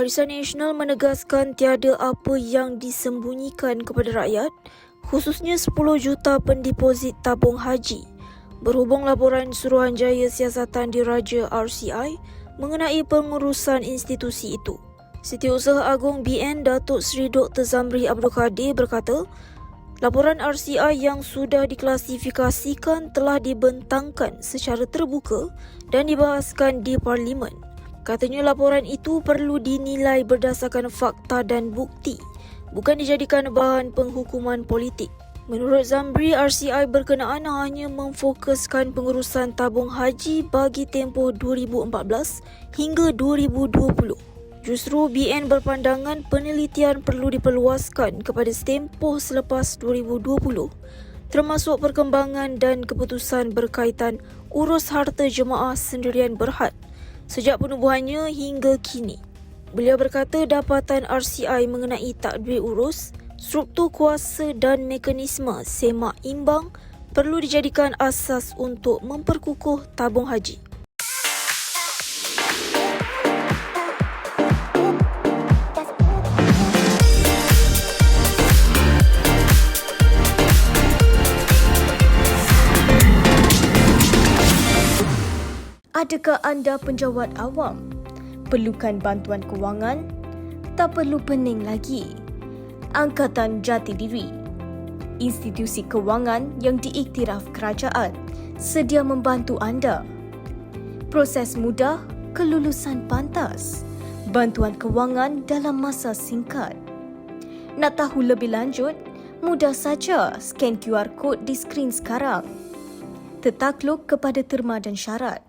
Barisan Nasional menegaskan tiada apa yang disembunyikan kepada rakyat, khususnya 10 juta pendeposit tabung haji, berhubung laporan Suruhanjaya Siasatan Diraja RCI mengenai pengurusan institusi itu. Setiausaha Agung BN Datuk Seri Dr. Zamri Abdul Kadir berkata, laporan RCI yang sudah diklasifikasikan telah dibentangkan secara terbuka dan dibahaskan di Parlimen. Katanya laporan itu perlu dinilai berdasarkan fakta dan bukti, bukan dijadikan bahan penghukuman politik. Menurut Zamri, RCI berkenaan hanya memfokuskan pengurusan tabung haji bagi tempoh 2014 hingga 2020. Justru BN berpandangan penelitian perlu diperluaskan kepada tempoh selepas 2020, termasuk perkembangan dan keputusan berkaitan urus harta jemaah sendirian Berhad sejak penubuhannya hingga kini. Beliau berkata dapatan RCI mengenai tadbir urus, struktur kuasa dan mekanisme semak imbang perlu dijadikan asas untuk memperkukuh tabung haji. Adakah anda penjawat awam? Perlukan bantuan kewangan? Tak perlu pening lagi. Angkatan Jati Diri, institusi kewangan yang diiktiraf kerajaan, sedia membantu anda. Proses mudah, kelulusan pantas. Bantuan kewangan dalam masa singkat. Nak tahu lebih lanjut? Mudah saja scan QR code di skrin sekarang. Tertakluk kepada terma dan syarat.